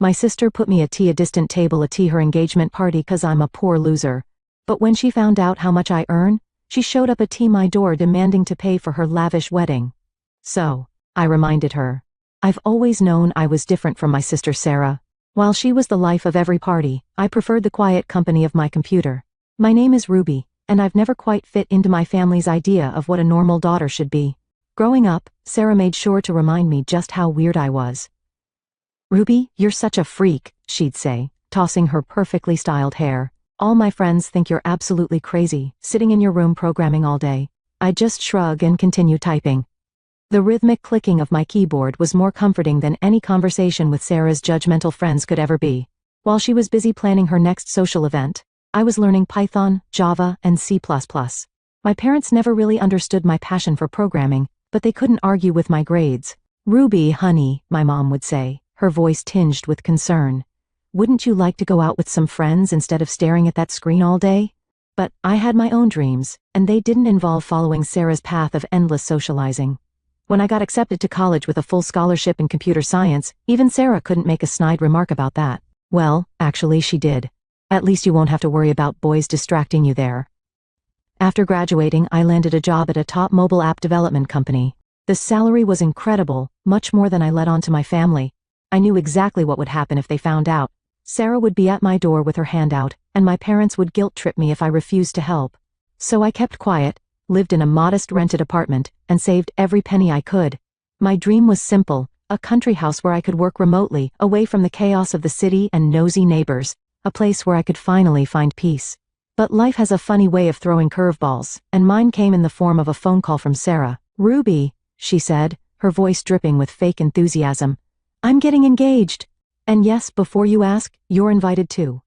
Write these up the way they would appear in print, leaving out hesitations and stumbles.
My sister put me a distant table at her engagement party 'cause I'm a poor loser. But when she found out how much I earn, she showed up at my door demanding to pay for her lavish wedding. So, I reminded her, I've always known I was different from my sister Sarah. While she was the life of every party, I preferred the quiet company of my computer. My name is Ruby, and I've never quite fit into my family's idea of what a normal daughter should be. Growing up, Sarah made sure to remind me just how weird I was. "Ruby, you're such a freak," she'd say, tossing her perfectly styled hair. "All my friends think you're absolutely crazy, sitting in your room programming all day." I'd just shrug and continue typing. The rhythmic clicking of my keyboard was more comforting than any conversation with Sarah's judgmental friends could ever be. While she was busy planning her next social event, I was learning Python, Java, and C++. My parents never really understood my passion for programming, but they couldn't argue with my grades. "Ruby, honey," my mom would say, her voice tinged with concern. "Wouldn't you like to go out with some friends instead of staring at that screen all day?" But I had my own dreams, and they didn't involve following Sarah's path of endless socializing. When I got accepted to college with a full scholarship in computer science, even Sarah couldn't make a snide remark about that. Well, actually she did. "At least you won't have to worry about boys distracting you there." After graduating, I landed a job at a top mobile app development company. The salary was incredible, much more than I let on to my family. I knew exactly what would happen if they found out. Sarah would be at my door with her hand out, and my parents would guilt-trip me if I refused to help. So I kept quiet, lived in a modest rented apartment, and saved every penny I could. My dream was simple, a country house where I could work remotely, away from the chaos of the city and nosy neighbors, a place where I could finally find peace. But life has a funny way of throwing curveballs, and mine came in the form of a phone call from Sarah. "Ruby," she said, her voice dripping with fake enthusiasm, "I'm getting engaged. And yes, before you ask, you're invited too."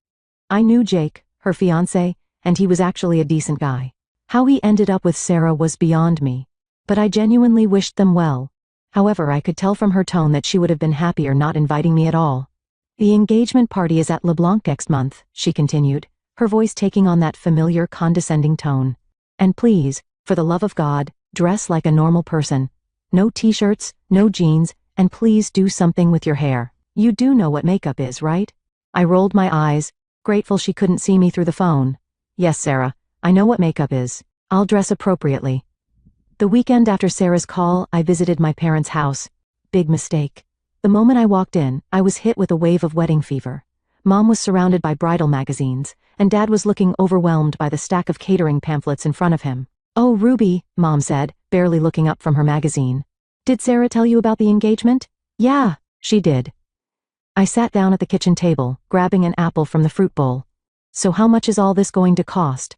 I knew Jake, her fiancé, and he was actually a decent guy. How he ended up with Sarah was beyond me. But I genuinely wished them well. However, I could tell from her tone that she would have been happier not inviting me at all. "The engagement party is at LeBlanc next month," she continued, her voice taking on that familiar condescending tone. "And please, for the love of God, dress like a normal person. No t-shirts, no jeans, and please do something with your hair. You do know what makeup is, right?" I rolled my eyes, grateful she couldn't see me through the phone. "Yes, Sarah, I know what makeup is. I'll dress appropriately." The weekend after Sarah's call, I visited my parents' house. Big mistake. The moment I walked in, I was hit with a wave of wedding fever. Mom was surrounded by bridal magazines, and Dad was looking overwhelmed by the stack of catering pamphlets in front of him. "Oh, Ruby," Mom said, barely looking up from her magazine. "Did Sarah tell you about the engagement?" "Yeah, she did." I sat down at the kitchen table, grabbing an apple from the fruit bowl. "So how much is all this going to cost?"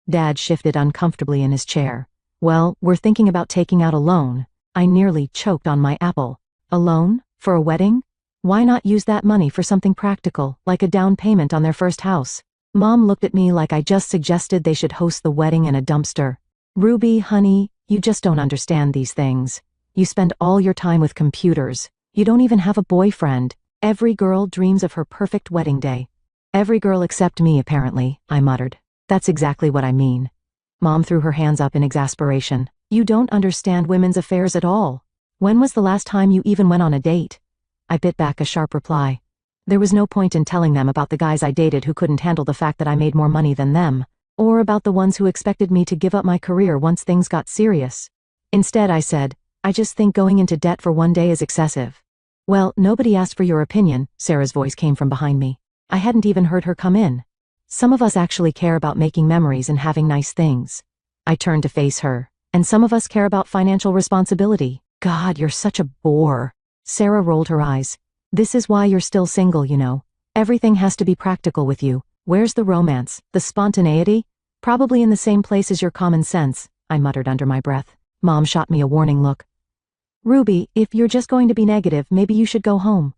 Dad shifted uncomfortably in his chair. "Well, we're thinking about taking out a loan." I nearly choked on my apple. "A loan? For a wedding? Why not use that money for something practical, like a down payment on their first house?" Mom looked at me like I just suggested they should host the wedding in a dumpster. "Ruby, honey, you just don't understand these things. You spend all your time with computers. You don't even have a boyfriend. Every girl dreams of her perfect wedding day." "Every girl except me, apparently," I muttered. "That's exactly what I mean." Mom threw her hands up in exasperation. "You don't understand women's affairs at all. When was the last time you even went on a date?" I bit back a sharp reply. There was no point in telling them about the guys I dated who couldn't handle the fact that I made more money than them, or about the ones who expected me to give up my career once things got serious. Instead, I said, "I just think going into debt for one day is excessive." "Well, nobody asked for your opinion," Sarah's voice came from behind me. I hadn't even heard her come in. "Some of us actually care about making memories and having nice things." I turned to face her. "And some of us care about financial responsibility." "God, you're such a bore." Sarah rolled her eyes. "This is why you're still single, you know. Everything has to be practical with you. Where's the romance, the spontaneity? Probably in the same place as your common sense," I muttered under my breath. Mom shot me a warning look. "Ruby, if you're just going to be negative, maybe you should go home."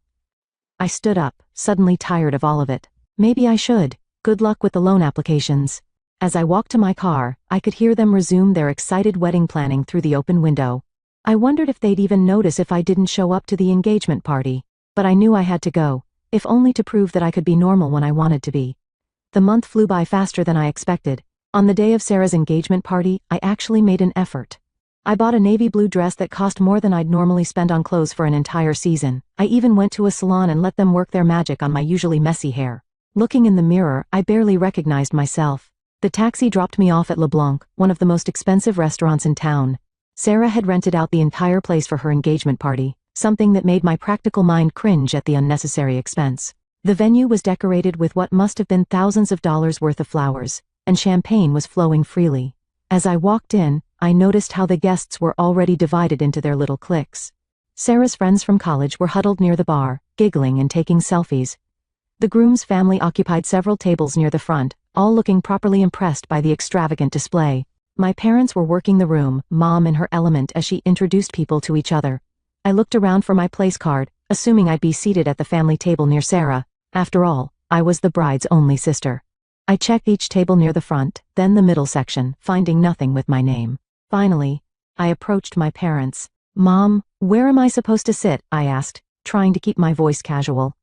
I stood up, suddenly tired of all of it. Maybe I should. Good luck with the loan applications. As I walked to my car, I could hear them resume their excited wedding planning through the open window. I wondered if they'd even notice if I didn't show up to the engagement party. But I knew I had to go, if only to prove that I could be normal when I wanted to be. The month flew by faster than I expected. On the day of Sarah's engagement party, I actually made an effort. I bought a navy blue dress that cost more than I'd normally spend on clothes for an entire season. I even went to a salon and let them work their magic on my usually messy hair. Looking in the mirror, I barely recognized myself. The taxi dropped me off at LeBlanc, one of the most expensive restaurants in town. Sarah had rented out the entire place for her engagement party, something that made my practical mind cringe at the unnecessary expense. The venue was decorated with what must have been thousands of dollars worth of flowers, and champagne was flowing freely. As I walked in, I noticed how the guests were already divided into their little cliques. Sarah's friends from college were huddled near the bar, giggling and taking selfies. The groom's family occupied several tables near the front, all looking properly impressed by the extravagant display. My parents were working the room, Mom in her element as she introduced people to each other. I looked around for my place card, assuming I'd be seated at the family table near Sarah. After all, I was the bride's only sister. I checked each table near the front, then the middle section, finding nothing with my name. Finally, I approached my parents. "Mom, where am I supposed to sit?" I asked, trying to keep my voice casual.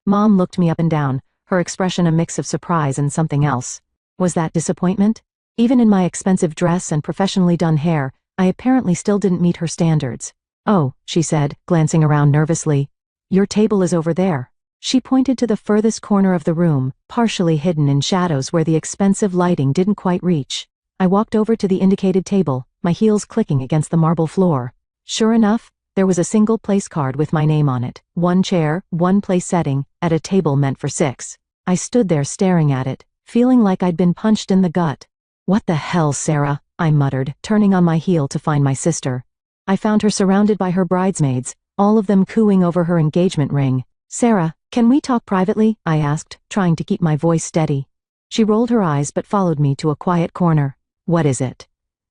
Mom looked me up and down, her expression a mix of surprise and something else. Was that disappointment? Even in my expensive dress and professionally done hair, I apparently still didn't meet her standards. "Oh," she said, glancing around nervously. "Your table is over there." She pointed to the furthest corner of the room, partially hidden in shadows where the expensive lighting didn't quite reach. I walked over to the indicated table, my heels clicking against the marble floor. Sure enough, there was a single place card with my name on it. One chair, one place setting, at a table meant for 6. I stood there staring at it, feeling like I'd been punched in the gut. "What the hell, Sarah?" I muttered, turning on my heel to find my sister. I found her surrounded by her bridesmaids, all of them cooing over her engagement ring. "Sarah, can we talk privately?" I asked, trying to keep my voice steady. She rolled her eyes but followed me to a quiet corner. "What is it?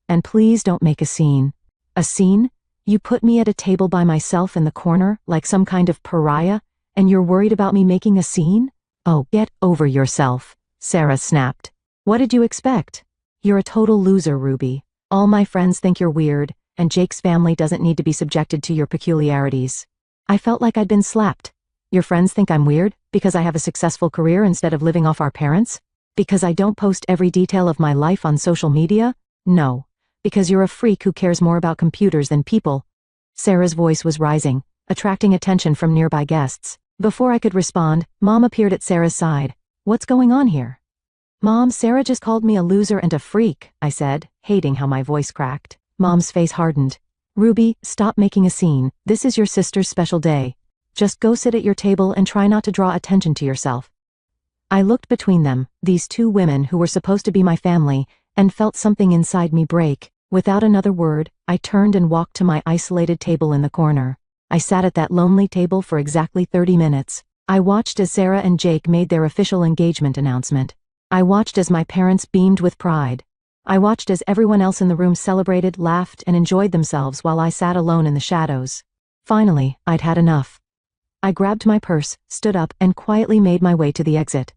And please don't make a scene." "A scene? You put me at a table by myself in the corner, like some kind of pariah, and you're worried about me making a scene?" "Oh, get over yourself," Sarah snapped. "What did you expect? You're a total loser, Ruby. All my friends think you're weird, and Jake's family doesn't need to be subjected to your peculiarities." I felt like I'd been slapped. "Your friends think I'm weird, because I have a successful career instead of living off our parents? Because I don't post every detail of my life on social media? No. Because you're a freak who cares more about computers than people." Sarah's voice was rising, attracting attention from nearby guests. Before I could respond, Mom appeared at Sarah's side. "What's going on here?" "Mom, Sarah just called me a loser and a freak," I said, hating how my voice cracked. Mom's face hardened. "Ruby, stop making a scene. This is your sister's special day. Just go sit at your table and try not to draw attention to yourself." I looked between them, these two women who were supposed to be my family, and felt something inside me break. Without another word, I turned and walked to my isolated table in the corner. I sat at that lonely table for exactly 30 minutes. I watched as Sarah and Jake made their official engagement announcement. I watched as my parents beamed with pride. I watched as everyone else in the room celebrated, laughed, and enjoyed themselves while I sat alone in the shadows. Finally, I'd had enough. I grabbed my purse, stood up, and quietly made my way to the exit.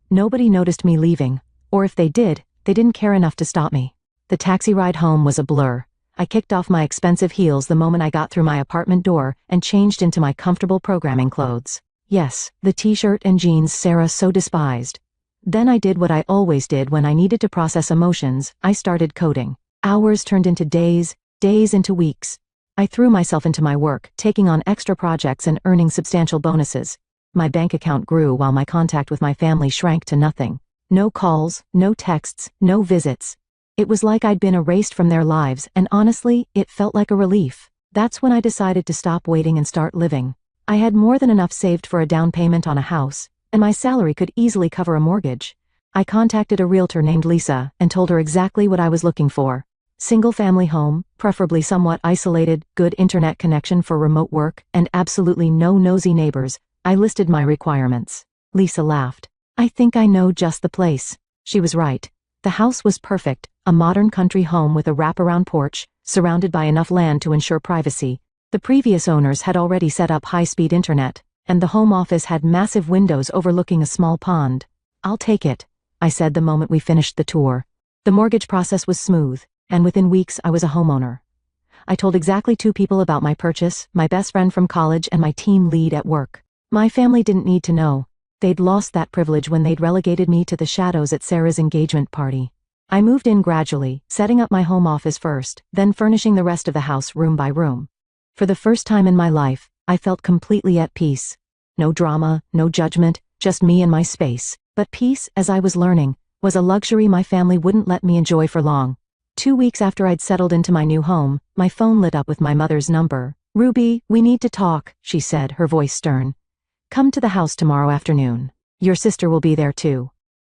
Nobody noticed me leaving, or if they did, they didn't care enough to stop me. The taxi ride home was a blur. I kicked off my expensive heels the moment I got through my apartment door and changed into my comfortable programming clothes. Yes, the t-shirt and jeans Sarah so despised. Then I did what I always did when I needed to process emotions. I started coding. Hours turned into days, days into weeks. I threw myself into my work, taking on extra projects and earning substantial bonuses. My bank account grew while my contact with my family shrank to nothing. No calls, no texts, no visits. It was like I'd been erased from their lives, and honestly, it felt like a relief. That's when I decided to stop waiting and start living. I had more than enough saved for a down payment on a house, and my salary could easily cover a mortgage. I contacted a realtor named Lisa and told her exactly what I was looking for. Single-family home, preferably somewhat isolated, good internet connection for remote work, and absolutely no nosy neighbors. I listed my requirements. Lisa laughed. "I think I know just the place." She was right. The house was perfect, a modern country home with a wraparound porch, surrounded by enough land to ensure privacy. The previous owners had already set up high-speed internet, and the home office had massive windows overlooking a small pond. "I'll take it," I said the moment we finished the tour. The mortgage process was smooth, and within weeks I was a homeowner. I told exactly 2 people about my purchase, my best friend from college and my team lead at work. My family didn't need to know. They'd lost that privilege when they'd relegated me to the shadows at Sarah's engagement party. I moved in gradually, setting up my home office first, then furnishing the rest of the house room by room. For the first time in my life, I felt completely at peace. No drama, no judgment, just me and my space. But peace, as I was learning, was a luxury my family wouldn't let me enjoy for long. 2 weeks after I'd settled into my new home, my phone lit up with my mother's number. "Ruby, we need to talk," she said, her voice stern. "Come to the house tomorrow afternoon. Your sister will be there too."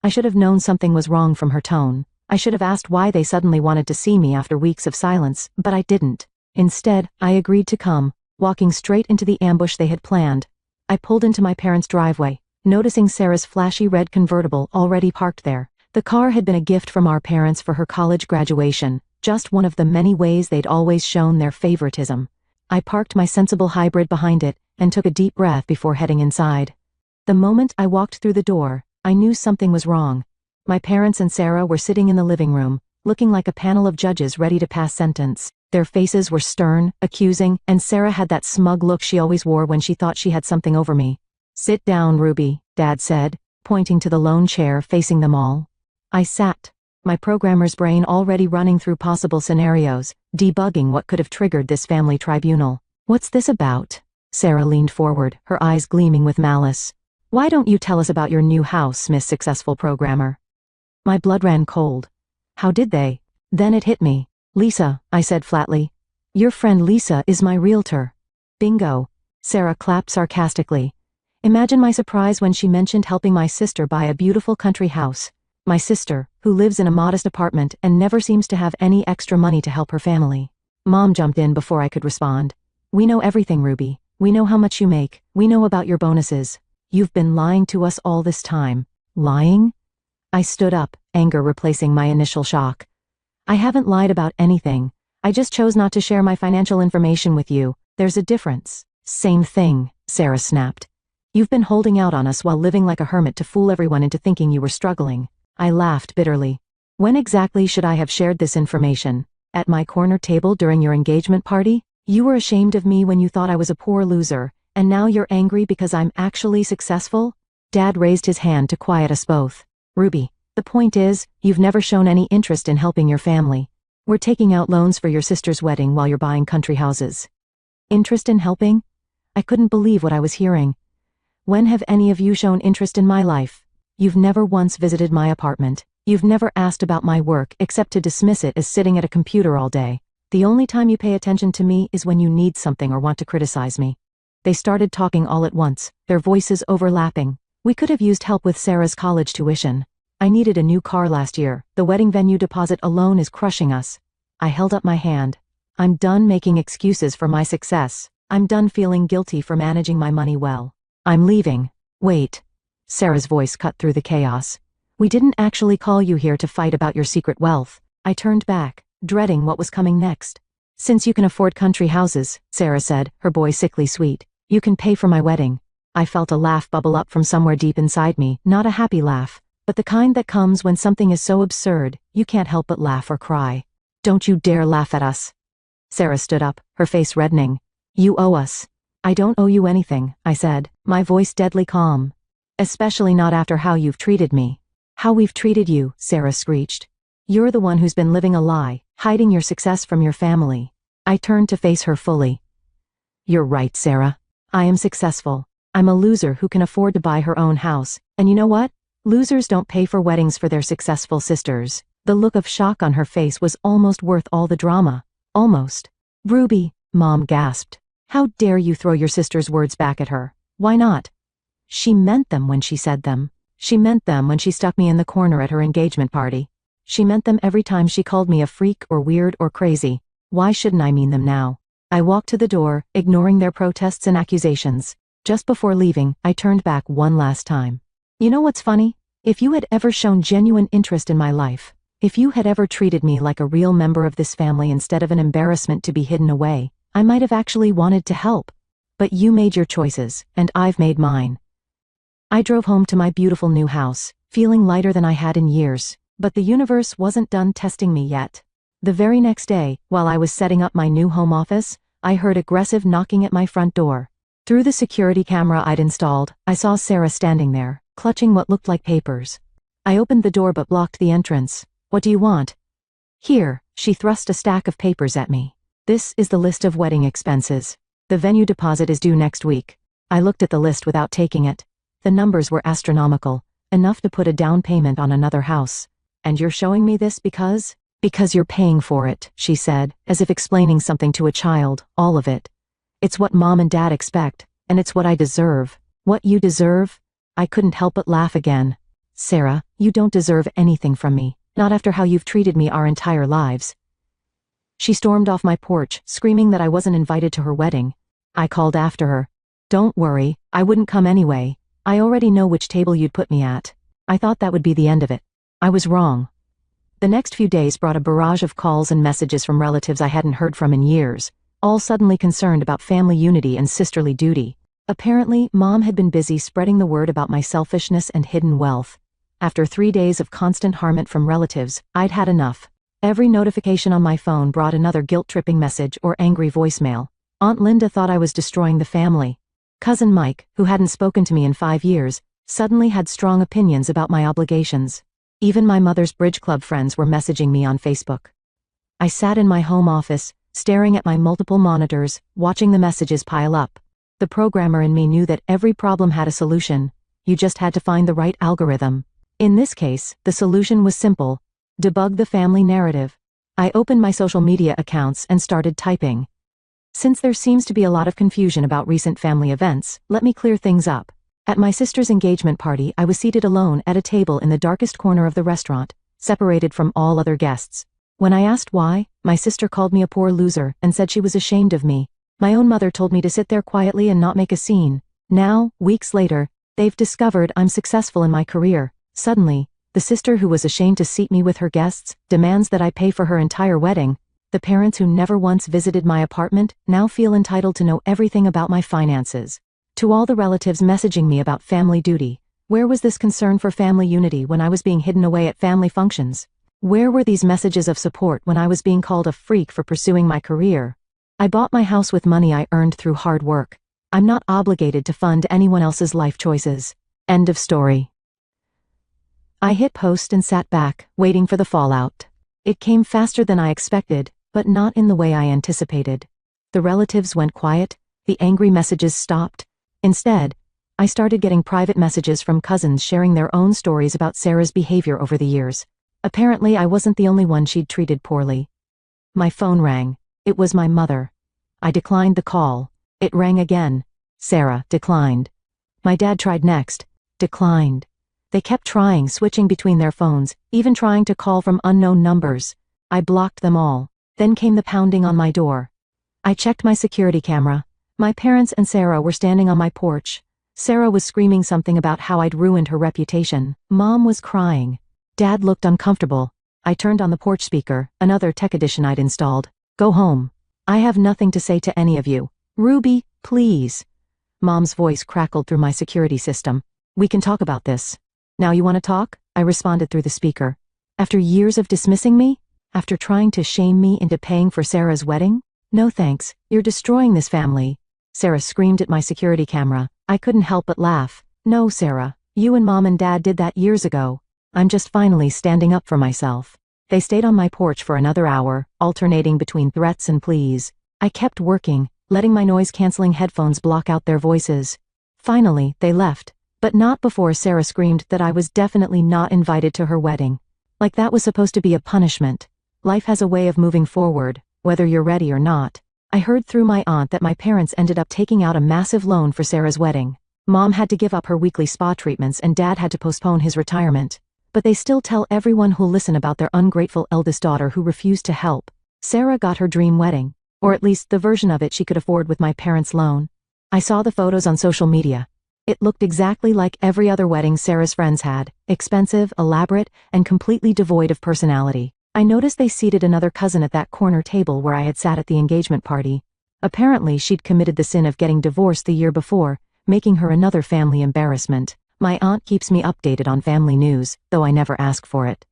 I should have known something was wrong from her tone. I should have asked why they suddenly wanted to see me after weeks of silence, but I didn't. Instead, I agreed to come, walking straight into the ambush they had planned. I pulled into my parents' driveway, noticing Sarah's flashy red convertible already parked there. The car had been a gift from our parents for her college graduation, just one of the many ways they'd always shown their favoritism. I parked my sensible hybrid behind it and took a deep breath before heading inside. The moment I walked through the door, I knew something was wrong. My parents and Sarah were sitting in the living room, looking like a panel of judges ready to pass sentence. Their faces were stern, accusing, and Sarah had that smug look she always wore when she thought she had something over me. "Sit down, Ruby," Dad said, pointing to the lone chair facing them all. I sat, my programmer's brain already running through possible scenarios, debugging what could have triggered this family tribunal. "What's this about?" Sarah leaned forward, her eyes gleaming with malice. "Why don't you tell us about your new house, Miss Successful Programmer?" My blood ran cold. How did they? Then it hit me. "Lisa," I said flatly. "Your friend Lisa is my realtor." "Bingo," Sarah clapped sarcastically. Imagine my surprise when she mentioned helping my sister buy a beautiful country house. My sister, who lives in a modest apartment and never seems to have any extra money to help her family. Mom jumped in before I could respond. "We know everything, Ruby. We know how much you make. We know about your bonuses. You've been lying to us all this time." "Lying?" I stood up, anger replacing my initial shock. "I haven't lied about anything. I just chose not to share my financial information with you. There's a difference." "Same thing," Sarah snapped. "You've been holding out on us while living like a hermit to fool everyone into thinking you were struggling." I laughed bitterly. "When exactly should I have shared this information? At my corner table during your engagement party? You were ashamed of me when you thought I was a poor loser, and now you're angry because I'm actually successful?" Dad raised his hand to quiet us both. "Ruby, the point is, you've never shown any interest in helping your family. We're taking out loans for your sister's wedding while you're buying country houses." Interest in helping? I couldn't believe what I was hearing. When have any of you shown interest in my life? You've never once visited my apartment. You've never asked about my work except to dismiss it as sitting at a computer all day. The only time you pay attention to me is when you need something or want to criticize me. They started talking all at once, their voices overlapping. We could have used help with Sarah's college tuition. I needed a new car last year. The wedding venue deposit alone is crushing us. I held up my hand. I'm done making excuses for my success. I'm done feeling guilty for managing my money well. I'm leaving. Wait. Sarah's voice cut through the chaos. "We didn't actually call you here to fight about your secret wealth." I turned back, dreading what was coming next. "Since you can afford country houses," Sarah said, her voice sickly sweet, "you can pay for my wedding." I felt a laugh bubble up from somewhere deep inside me, not a happy laugh, but the kind that comes when something is so absurd, you can't help but laugh or cry. "Don't you dare laugh at us." Sarah stood up, her face reddening. "You owe us." "I don't owe you anything," I said, my voice deadly calm. "Especially not after how you've treated me." "How we've treated you," Sarah screeched. "You're the one who's been living a lie, hiding your success from your family." I turned to face her fully. "You're right, Sarah. I am successful. I'm a loser who can afford to buy her own house, and you know what? Losers don't pay for weddings for their successful sisters." The look of shock on her face was almost worth all the drama. Almost. "Ruby," Mom gasped. "How dare you throw your sister's words back at her? Why not?" She meant them when she said them. She meant them when she stuck me in the corner at her engagement party. She meant them every time she called me a freak or weird or crazy. Why shouldn't I mean them now? I walked to the door, ignoring their protests and accusations. Just before leaving, I turned back one last time. "You know what's funny? If you had ever shown genuine interest in my life, if you had ever treated me like a real member of this family instead of an embarrassment to be hidden away, I might have actually wanted to help. But you made your choices, and I've made mine." I drove home to my beautiful new house, feeling lighter than I had in years, but the universe wasn't done testing me yet. The very next day, while I was setting up my new home office, I heard aggressive knocking at my front door. Through the security camera I'd installed, I saw Sarah standing there, clutching what looked like papers. I opened the door but blocked the entrance. What do you want? Here, she thrust a stack of papers at me. This is the list of wedding expenses. The venue deposit is due next week. I looked at the list without taking it. The numbers were astronomical, enough to put a down payment on another house. And you're showing me this because? Because you're paying for it, she said, as if explaining something to a child, all of it. It's what Mom and Dad expect, and it's what I deserve. What you deserve? I couldn't help but laugh again. Sarah, you don't deserve anything from me, not after how you've treated me our entire lives. She stormed off my porch, screaming that I wasn't invited to her wedding. I called after her. Don't worry, I wouldn't come anyway. I already know which table you'd put me at. I thought that would be the end of it. I was wrong. The next few days brought a barrage of calls and messages from relatives I hadn't heard from in years, all suddenly concerned about family unity and sisterly duty. Apparently, Mom had been busy spreading the word about my selfishness and hidden wealth. After 3 days of constant harmment from relatives, I'd had enough. Every notification on my phone brought another guilt-tripping message or angry voicemail. Aunt Linda thought I was destroying the family. Cousin Mike, who hadn't spoken to me in 5 years, suddenly had strong opinions about my obligations. Even my mother's bridge club friends were messaging me on Facebook. I sat in my home office, staring at my multiple monitors, watching the messages pile up. The programmer in me knew that every problem had a solution. You just had to find the right algorithm. In this case, the solution was simple: debug the family narrative. I opened my social media accounts and started typing. Since there seems to be a lot of confusion about recent family events, let me clear things up. At my sister's engagement party, I was seated alone at a table in the darkest corner of the restaurant, separated from all other guests. When I asked why, my sister called me a poor loser and said she was ashamed of me. My own mother told me to sit there quietly and not make a scene. Now, weeks later, they've discovered I'm successful in my career. Suddenly, the sister who was ashamed to seat me with her guests demands that I pay for her entire wedding. The parents who never once visited my apartment now feel entitled to know everything about my finances. To all the relatives messaging me about family duty, where was this concern for family unity when I was being hidden away at family functions? Where were these messages of support when I was being called a freak for pursuing my career? I bought my house with money I earned through hard work. I'm not obligated to fund anyone else's life choices. End of story. I hit post and sat back, waiting for the fallout. It came faster than I expected, but not in the way I anticipated. The relatives went quiet, the angry messages stopped. Instead, I started getting private messages from cousins sharing their own stories about Sarah's behavior over the years. Apparently, I wasn't the only one she'd treated poorly. My phone rang. It was my mother. I declined the call. It rang again. Sarah declined. My dad tried next. Declined. They kept trying, switching between their phones, even trying to call from unknown numbers. I blocked them all. Then came the pounding on my door. I checked my security camera. My parents and Sarah were standing on my porch. Sarah was screaming something about how I'd ruined her reputation. Mom was crying. Dad looked uncomfortable. I turned on the porch speaker, another tech edition I'd installed. Go home. I have nothing to say to any of you. Ruby, please. Mom's voice crackled through my security system. We can talk about this. Now you want to talk? I responded through the speaker. After years of dismissing me? After trying to shame me into paying for Sarah's wedding? No thanks, you're destroying this family. Sarah screamed at my security camera. I couldn't help but laugh. No, Sarah, you and Mom and Dad did that years ago. I'm just finally standing up for myself. They stayed on my porch for another hour, alternating between threats and pleas. I kept working, letting my noise-canceling headphones block out their voices. Finally, they left, but not before Sarah screamed that I was definitely not invited to her wedding. Like that was supposed to be a punishment. Life has a way of moving forward, whether you're ready or not. I heard through my aunt that my parents ended up taking out a massive loan for Sarah's wedding. Mom had to give up her weekly spa treatments and Dad had to postpone his retirement. But they still tell everyone who'll listen about their ungrateful eldest daughter who refused to help. Sarah got her dream wedding, or at least the version of it she could afford with my parents' loan. I saw the photos on social media. It looked exactly like every other wedding Sarah's friends had, expensive, elaborate, and completely devoid of personality. I noticed they seated another cousin at that corner table where I had sat at the engagement party. Apparently she'd committed the sin of getting divorced the year before, making her another family embarrassment. My aunt keeps me updated on family news, though I never ask for it.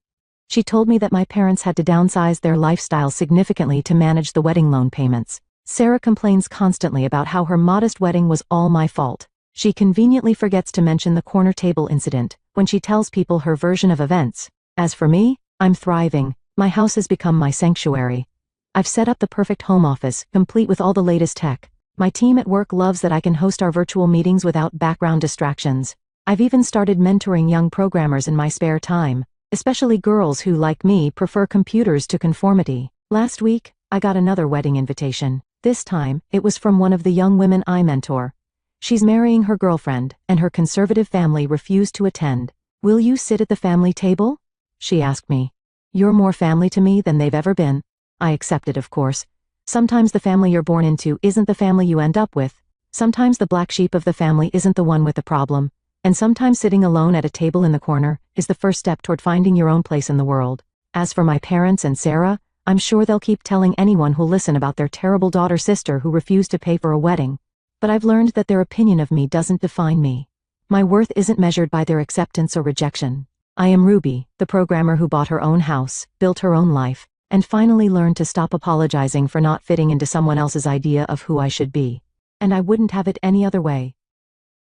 She told me that my parents had to downsize their lifestyle significantly to manage the wedding loan payments. Sarah complains constantly about how her modest wedding was all my fault. She conveniently forgets to mention the corner table incident when she tells people her version of events. As for me, I'm thriving. My house has become my sanctuary. I've set up the perfect home office, complete with all the latest tech. My team at work loves that I can host our virtual meetings without background distractions. I've even started mentoring young programmers in my spare time, especially girls who, like me, prefer computers to conformity. Last week, I got another wedding invitation. This time, it was from one of the young women I mentor. She's marrying her girlfriend, and her conservative family refused to attend. "Will you sit at the family table?" she asked me. "You're more family to me than they've ever been." I accepted, of course. Sometimes the family you're born into isn't the family you end up with. Sometimes the black sheep of the family isn't the one with the problem. And sometimes sitting alone at a table in the corner is the first step toward finding your own place in the world. As for my parents and Sarah, I'm sure they'll keep telling anyone who'll listen about their terrible daughter-sister who refused to pay for a wedding. But I've learned that their opinion of me doesn't define me. My worth isn't measured by their acceptance or rejection. I am Ruby, the programmer who bought her own house, built her own life, and finally learned to stop apologizing for not fitting into someone else's idea of who I should be. And I wouldn't have it any other way.